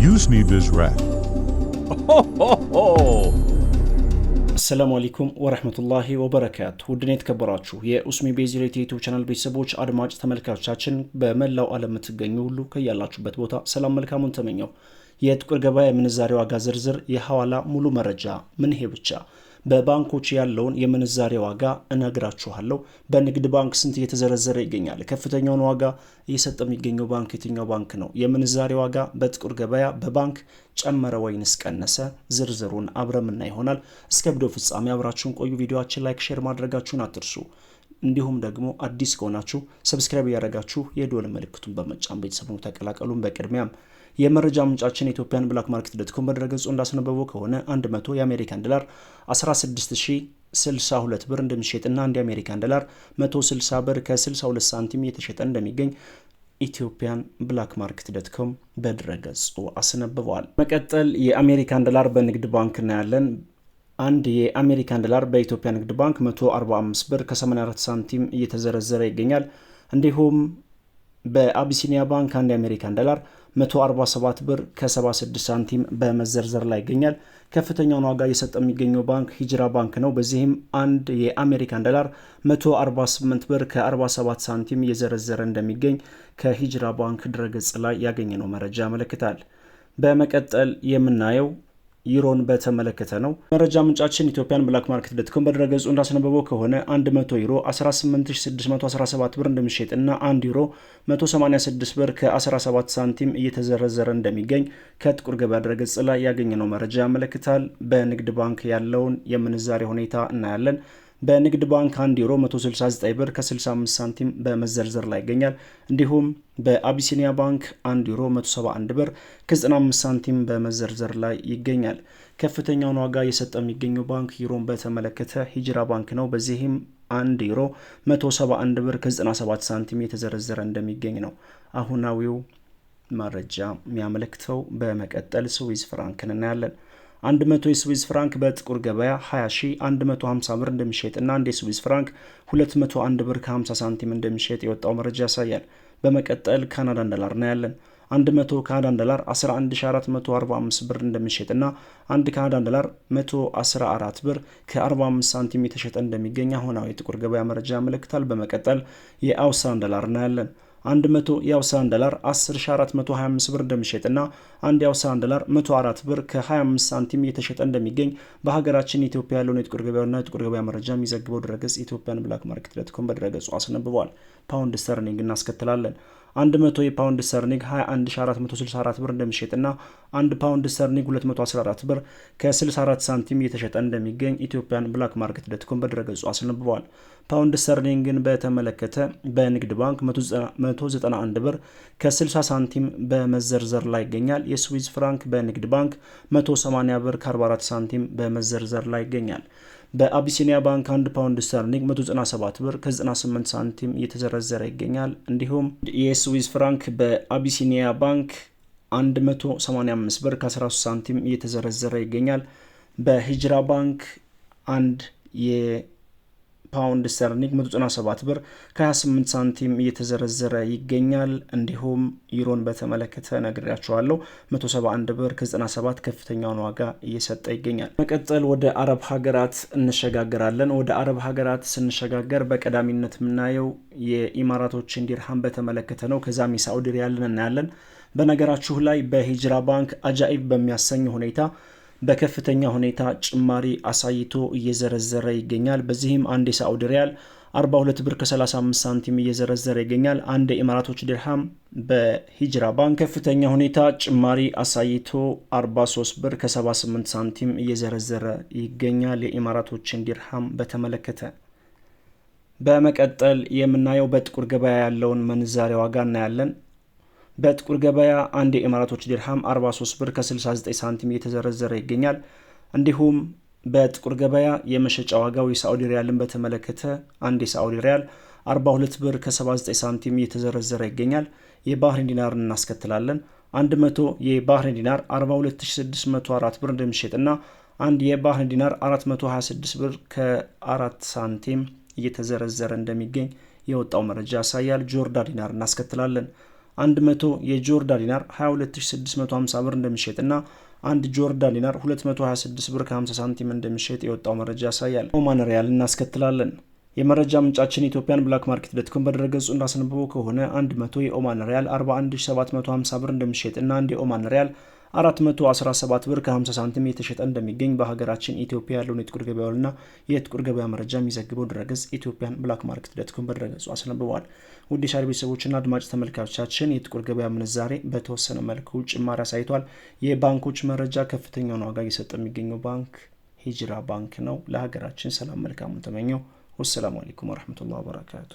Use me this rat. السلام عليكم ورحمة الله وبركاته ودنا የተከበራችሁ የኡስሚ ቤዚሌት ዩቲዩብ ቻናል ቤተሰቦች አድማጭ ተመልካቾቻችን በመላው ዓለም የምትገኙ ሁሉ ከያላችሁበት ቦታ ሰላም መልካሙን ተመኘው። የጥቁር ገበያ የምንዛሬ ዋጋ ዝርዝር የሐዋላ ሙሉ መረጃ ምን ይሄ ብቻ በባንኮች ያለውን የምንዛሬ ዋጋ እነግራችኋለሁ። በንግድ ባንክ ስንት እየተዘረዘረ ይገኛል? ከፍተኛውን ዋጋ እየሰጠ የሚገኘው ባንክ የትኛው ባንክ ነው? የምንዛሬ ዋጋ በጥቁር ገበያ በባንክ ጨመረ ወይንስ ቀነሰ? ዝርዝሩን አብረምና ይሆናል። እስከ ቪዲዮ ፍጻሜ አብራችሁን ቆዩ። ቪዲዮአችን ላይክ፣ ሼር ማድረጋችሁን አትርሱ። እንዲሁም ደግሞ አዲስ ከሆናችሁ ሰብስክራይብ ያደረጋችሁ የደወል ምልክቱን በመጫን ቤተሰቡን ተቀላቀሉን። በቅድሚያም የመረጃ ምንጫችን ኢትዮጵያን ብላክ ማርኬት.com በድረገጹ እንዳስነበበው ከሆነ 100 የአሜሪካን ዶላር 16062 ብር እንደሚሸጥና አንድ የአሜሪካን ዶላር 160 ብር ከ62 ሳንቲም እየተሸጠ እንደሚገኝ ኢትዮጵያን ብላክ ማርኬት.com በድረገጹ አስነብበዋል። መቀጠል የአሜሪካን ዶላር በንግድ ባንክ እናያለን። አንድ የአሜሪካን ዶላር በኢትዮጵያ ንግድ ባንክ 145 ብር ከ84 ሳንቲም እየተዘረዘረ ይገኛል። እንዲሁም በአቢሲኒያ ባንክ አንድ የአሜሪካን ዶላር 147 ብር ከ76 ሳንቲም በመዘርዘር ላይ ይገኛል። ከፍተኛውን ዋጋ እየሰጠ የሚገኘው ባንክ ሂጅራ ባንክ ነው። በዚህም አንድ የአሜሪካን ዶላር 148 ብር ከ47 ሳንቲም እየዘረዘረ እንደሚገኝ ከሂጅራ ባንክ ድረገጽ ላይ ያገኘነው መረጃ ያመለክታል። በመቀጠል የምናየው ዩሮን በተመለከተ ነው። መረጃ ምንጫችን ኢትዮጵያን ብላክ ማርኬት.com በድረገጹ እንዳስነበበው ከሆነ 100 ዩሮ 18617 ብር እንደሚሸጥና 1 ዩሮ 186 ብር ከ17 ሳንቲም እየተዘረዘረ እንደሚገኝ ከጥቁር ገበያ ድረገጽ ላይ ያገኘነው መረጃ ያመለክታል። በንግድ ባንክ ያለውን የምንዛሬ ሁኔታ እናያለን። በንግድ ባንክ 1 ዩሮ 169 ብር ከ65 ሳንቲም በመዘርዘር ላይ ይገኛል። እንዲሁም በአቢሲኒያ ባንክ 1 ዩሮ 171 ብር ከ95 ሳንቲም በመዘርዘር ላይ ይገኛል። ከፍተኛውን ዋጋ እየሰጠ የሚገኘው ባንክ ዩሮን በተመለከተ ሂጅራ ባንክ ነው። በዚህም 1 ዩሮ 171 ብር ከ97 ሳንቲም የተዘረዘረ እንደሚገኝ ነው አሁናዊው መረጃ የሚያመለክተው። በመቀጠል ስዊዝ ፍራንክን እናያለን። 100 የስዊዝ ፍራንክ በጥቁር ገበያ 20150 ብር እንደሚሸጥና አንድ የስዊዝ ፍራንክ 201 ብር ከ50 ሳንቲም እንደሚሸጥ የወጣው መረጃ ያሳያል። በመቀጠል ካናዳን ዶላር እናያለን። 100 ካናዳን ዶላር 11445 ብር እንደሚሸጥና አንድ ካናዳን ዶላር 114 ብር ከ45 ሳንቲም የተሸጠ እንደሚገኝ አሁናዊ የጥቁር ገበያ መረጃ ያመለክታል። በመቀጠል የአውስትራሊያን ዶላር እናያለን። 100 የአውስትራሊያን ዶላር 10425 ብር እንደሚሸጥና አንድ የአውስትራሊያን ዶላር 104 ብር ከ25 ሳንቲም እየተሸጠ እንደሚገኝ በሀገራችን ኢትዮጵያ ያለውን የጥቁር ገበያና የጥቁር ገበያ መረጃ የሚዘግበው ድረገጽ ኢትዮጵያን ብላክ ማርኬት.com በድረገጹ አስነብበዋል። ፓውንድ ስተርሊንግ እናስከትላለን። 100 የፓውንድ ስተርሊንግ 21464 ብር እንደሚሸጥና 1 ፓውንድ ስተርሊንግ 214 ብር ከ64 ሳንቲም እየተሸጠ እንደሚገኝ ኢትዮጵያን ብላክ ማርኬት.com በድረገጹ አስነብበዋል። ፓውንድ ስተርሊንግን በተመለከተ በንግድ ባንክ 191 ብር ከ60 ሳንቲም በመዘርዘር ላይ ይገኛል። የስዊዝ ፍራንክ በንግድ ባንክ 180 ብር ከ44 ሳንቲም በመዘርዘር ላይ ይገኛል። በአቢሲኒያ ባንክ 1 ፓውንድ ስተርሊንግ 197 ብር ከ98 ሳንቲም እየተዘረዘረ ይገኛል። እንዲሁም የስዊዝ ፍራንክ በአቢሲኒያ ባንክ 185 ብር ከ13 ሳንቲም እየተዘረዘረ ይገኛል። በሂጅራ ባንክ አንድ የፓውንድ ስተርሊንግ 197 ብር ከ28 ሳንቲም እየተዘረዘረ ይገኛል። እንዲሁም ዩሮን በተመለከተ ነግሬያቸዋለሁ። 171 ብር ከ97 ከፍተኛውን ዋጋ እየሰጠ ይገኛል። መቀጠል ወደ አረብ ሀገራት እንሸጋገራለን። ወደ አረብ ሀገራት ስንሸጋገር በቀዳሚነት የምናየው የኢማራቶችን ዲርሃም በተመለከተ ነው። ከዛም የሳዑዲ ሪያልን እናያለን። በነገራችሁ ላይ በሂጅራ ባንክ አጃኢብ በሚያሰኝ ሁኔታ በከፍተኛ ሁኔታ ጭማሪ አሳይቶ እየዘረዘረ ይገኛል። በዚህም አንድ የሳዑዲ ሪያል 42 ብር ከ35 ሳንቲም እየዘረዘረ ይገኛል። አንድ የኢማራቶች ዲርሃም በሂጅራ ባንክ ከፍተኛ ሁኔታ ጭማሪ አሳይቶ 43 ብር ከ78 ሳንቲም እየዘረዘረ ይገኛል። የኢማራቶችን ዲርሃም በተመለከተ በመቀጠል የምናየው በጥቁር ገበያ ያለውን ምንዛሬ ዋጋ እናያለን። በጥቁር ገበያ አንድ የኢማራቶች ዲርሃም 43 ብር ከ69 ሳንቲም እየተዘረዘረ ይገኛል። እንዲሁም በጥቁር ገበያ የመሸጫ ዋጋው የሳዑዲ ሪያልን በተመለከተ አንድ የሳዑዲ ሪያል 42 ብር ከ79 ሳንቲም እየተዘረዘረ ይገኛል። የባህሬን ዲናር እናስከትላለን። 100 የባህሬን ዲናር 42604 ብር እንደሚሸጥና አንድ የባህሬን ዲናር 426 ብር ከ4 ሳንቲም እየተዘረዘረ እንደሚገኝ የወጣው መረጃ ያሳያል። ጆርዳን ዲናር እናስከትላለን። 100 የጆርዳን ዲናር 22650 ብር እንደሚሸጥና 1 ጆርዳን ዲናር 226 ብር ከ50 ሳንቲም እንደሚሸጥ የወጣው መረጃ ያሳያል። ኦማን ሪያል እናስከትላለን። የመረጃ ምንጫችን ኢትዮጵያን ብላክ ማርኬት ዶት በድረገጹ እንዳስነበበው ከሆነ 100 የኦማን ሪያል 41750 ብር እንደሚሸጥና 1 የኦማን ሪያል 417 ብር ከ50 ሳንቲም የተሸጠ እንደሚገኝ በሀገራችን ኢትዮጵያ ያለውን የጥቁር ገበያውና የጥቁር ገበያ መረጃ የሚዘግበው ድረገጽ ኢትዮጵያን ብላክ ማርኬት ዶት በድረገጹ አስነብቧል። ውድ የሻሪ ቤተሰቦችና አድማጭ ተመልካቾቻችን የጥቁር ገበያ ምንዛሬ በተወሰነ መልኩ ጭማሪ አሳይቷል። የባንኮች መረጃ ከፍተኛውን ዋጋ እየሰጠ የሚገኘው ባንክ ሂጅራ ባንክ ነው። ለሀገራችን ሰላም መልካሙን ተመኘው። ወሰላሙ አለይኩም ወራህመቱላሂ ወበረካቱ።